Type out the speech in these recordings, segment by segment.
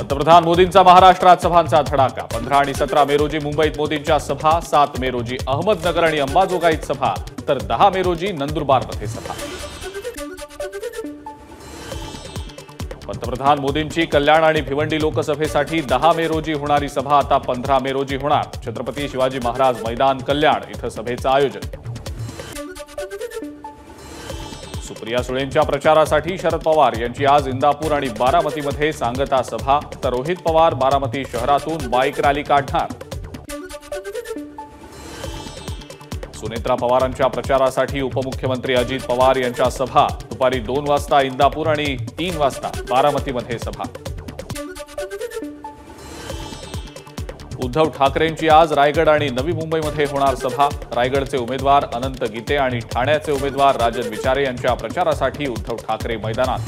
पंतप्रधान मोदींचा महाराष्ट्रात सभांचा धडाका। 15 आणि 17 मे रोजी मुंबईत मोदींच्या सभा, 7 मे रोजी अहमदनगर आणि अंबाजोगाईत सभा, तर 10 मे रोजी नंदुरबारमध्ये सभा। पंतप्रधान मोदींची कल्याण आणि भिवंडी लोकसभेसाठी 10 मे रोजी होणारी सभा आता 15 मे रोजी होणार। छत्रपती शिवाजी महाराज मैदान कल्याण इथं सभेचं आयोजन। सुप्रिया सुळेंच्या प्रचारासाठी शरद पवार यांची आज इंदापूर आणि बारामतीमध्ये सांगता सभा, तर रोहित पवार बारामती शहरातून बाईक रॅली काढणार। सुनेत्रा पवारांच्या प्रचारासाठी उपमुख्यमंत्री अजित पवार यांच्या सभा, दुपारी 2 वाजता इंदापूर आणि 3 वाजता बारामतीमध्ये सभा। उद्धव ठाकरेंची आज रायगड आणि नवी मुंबईमध्ये होणार सभा। रायगडचे उमेदवार अनंत गीते आणि ठाण्याचे उमेदवार राजन विचारे यांच्या प्रचारासाठी उद्धव ठाकरे मैदानात।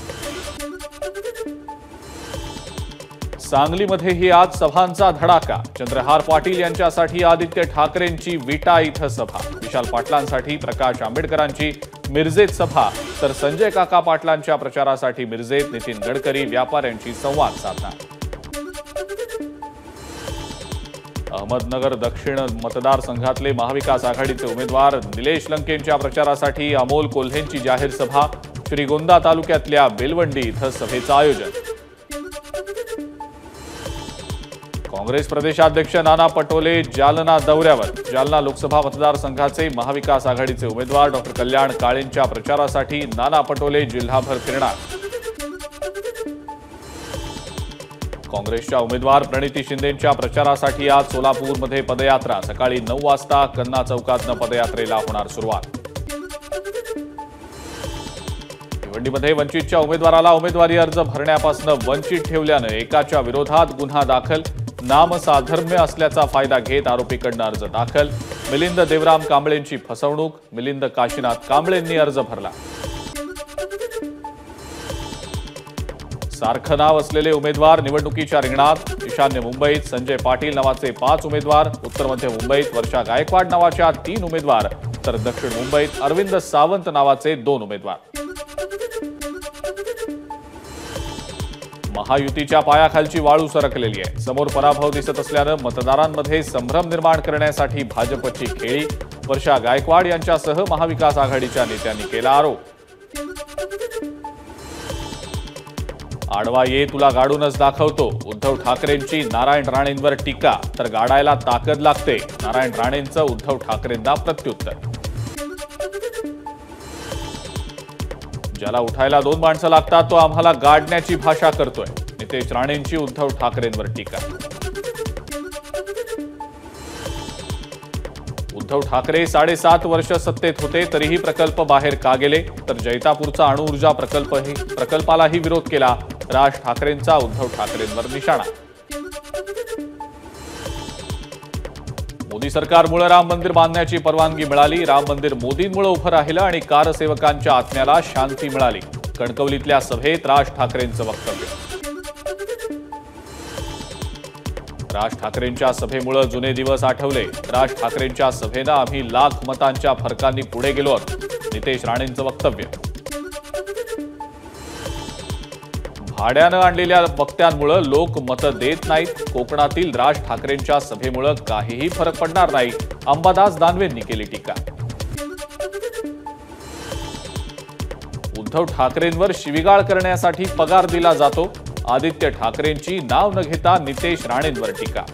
सांगलीमध्येही आज सभांचा धडाका। चंद्रहार पाटील यांच्यासाठी आदित्य ठाकरेंची विटा इथं सभा, विशाल पाटलांसाठी प्रकाश आंबेडकरांची मिरजेत सभा, तर संजय काका पाटलांच्या प्रचारासाठी मिरजेत नितीन गडकरी व्यापाऱ्यांची संवाद साधणार। अहमदनगर दक्षिण मतदारसंघातले महाविकास आघाडीचे उमेदवार निलेश लंकेंच्या प्रचारासाठी अमोल कोल्हेंची जाहीर सभा। श्रीगोंदा तालुक्यातल्या बेलवंडी इथं सभेचं आयोजन। काँग्रेस प्रदेशाध्यक्ष नाना पटोले जालना दौऱ्यावर। जालना लोकसभा मतदारसंघाचे महाविकास आघाडीचे उमेदवार डॉ कल्याण काळेंच्या प्रचारासाठी नाना पटोले जिल्हाभर फिरणार। काँग्रेसच्या उमेदवार प्रणिती शिंदेंच्या प्रचारासाठी आज सोलापूरमध्ये पदयात्रा। सकाळी 9 वाजता कन्ना चौकातनं पदयात्रेला होणार सुरुवात। भिवंडीमध्ये वंचितच्या उमेदवाराला उमेदवारी अर्ज भरण्यापासून वंचित ठेवल्यानं एकाच्या विरोधात गुन्हा दाखल। नामसाधर्म्य असल्याचा फायदा घेत आरोपीकडनं अर्ज दाखल। मिलिंद देवराम कांबळेंची फसवणूक। मिलिंद काशीनाथ कांबळेंनी अर्ज भरला। सारखं नाव असलेले उमेदवार निवडणुकीच्या रिंगणात। ईशान्य मुंबईत संजय पाटील नावाचे 5 उमेदवार, उत्तर मध्य मुंबईत वर्षा गायकवाड नावाच्या 3 उमेदवार, तर दक्षिण मुंबईत अरविंद सावंत नावाचे 2 उमेदवार। महायुतीच्या पायाखालची वाळू सरकलेली आहे। समोर पराभव दिसत असल्यानं मतदारांमध्ये संभ्रम निर्माण करण्यासाठी भाजपची खेळी। वर्षा गायकवाड यांच्यासह महाविकास आघाडीच्या नेत्यांनी केला आरोप। आडवा ये तुला गाडूनच दाखवतो। उद्धव ठाकरेंची नारायण राणेंवर टीका, तर गाडायला ताकद लागते। नारायण राणेंचं उद्धव ठाकरेंना प्रत्युत्तर। ज्याला उठायला 2 माणसं लागतात तो आम्हाला गाडण्याची भाषा करतोय। नितेश राणेंची उद्धव ठाकरेंवर टीका। उद्धव ठाकरे 7.5 वर्ष सत्तेत होते तरीही प्रकल्प बाहेर का गेले, तर जैतापूरचा अणुऊर्जा प्रकल्पालाही विरोध केला। राज ठाकरेंचा उद्धव ठाकरेंवर निशाणा। मोदी सरकारमुळे राम मंदिर बांधण्याची परवानगी मिळाली। राम मंदिर मोदींमुळे उभं राहिलं आणि कारसेवकांच्या आत्म्याला शांती मिळाली। कणकवलीतल्या सभेत राज ठाकरेंचं वक्तव्य। राज ठाकरेंच्या सभेमुळे जुने दिवस आठवले। राज ठाकरेंच्या सभेनं आम्ही लाख मतांच्या फरकांनी पुढे गेलो आहोत। नितेश राणेंचं वक्तव्य। भाड्यानं आणलेल्या वक्त्यांमुळे लोक मतं देत नाहीत। कोकणातील राज ठाकरेंच्या सभेमुळे काहीही फरक पडणार नाही, अंबादास दानवेंनी केली टीका। उद्धव ठाकरेंवर शिवीगाळ करण्यासाठी पगार दिला जातो। आदित्य ठाकरेंची नाव न घेता नितेश राणेंवर टीका।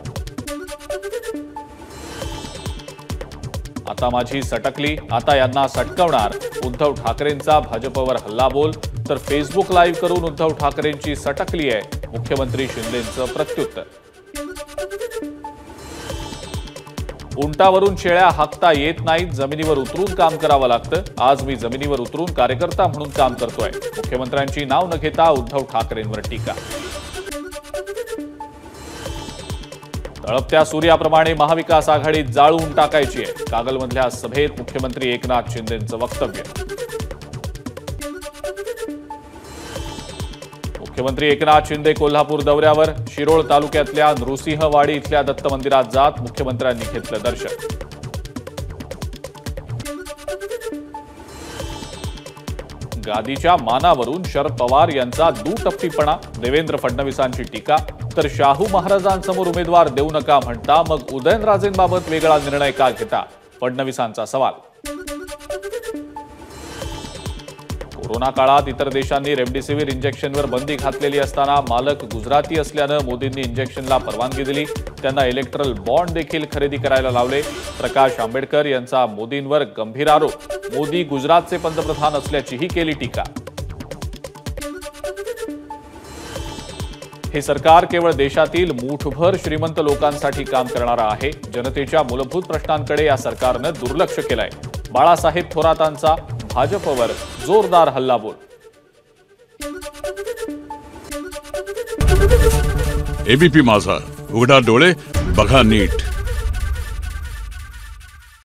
आता माझी सटकली, आता यांना सटकवणार। उद्धव ठाकरेंचा भाजपवर हल्लाबोल, तर फेसबुक लाईव्ह करून उद्धव ठाकरेंची सटकली आहे। मुख्यमंत्री शिंदेंचं प्रत्युत्तर। उंटावरून शेळ्या हाकता येत नाहीत, जमिनीवर उतरून काम करावं लागतं। आज मी जमिनीवर उतरून कार्यकर्ता म्हणून काम करतोय। मुख्यमंत्र्यांची नाव न घेता उद्धव ठाकरेंवर टीका। तळपत्या सूर्याप्रमाणे महाविकास आघाडीत जाळून टाकायची आहे। कागलमधल्या सभेत मुख्यमंत्री एकनाथ शिंदेंचं वक्तव्य। मुख्यमंत्री एकनाथ शिंदे कोल्हापूर दौऱ्यावर। शिरोळ तालुक्यातल्या नृसिंहवाडी इथल्या दत्त मंदिरात जात मुख्यमंत्र्यांनी घेतलं दर्शन। गादीच्या मानावरून शरद पवार यांचा दुटप्पीपणा, देवेंद्र फडणवीसांची टीका। तर शाहू महाराजांसमोर उमेदवार देऊ नका म्हणता मग उदयनराजेंबाबत वेगळा निर्णय का घेता? फडणवीसांचा सवाल. कोरोना काळात इतर देशांनी रेमडेसिवीर इंजेक्शनवर बंदी घातलेली असताना मालक गुजराती असल्यानं मोदींनी इंजेक्शनला परवानगी दिली. त्यांना इलेक्ट्रल बॉन्ड देखील खरेदी करायला लावले. प्रकाश आंबेडकर यांचा मोदींवर गंभीर आरोप. मोदी गुजरातचे पंतप्रधान असल्याचीही केली टीका. हे सरकार केवळ देशातील मूठभर श्रीमंत लोकांसाठी काम करणारं आहे. जनतेच्या मूलभूत प्रश्नांकडे या सरकारनं दुर्लक्ष केलंय. बाळासाहेब थोरातांचा भाजपवर जोरदार हल्लाबोल. एबीपी माझा, उघडा डोळे बघा नीट.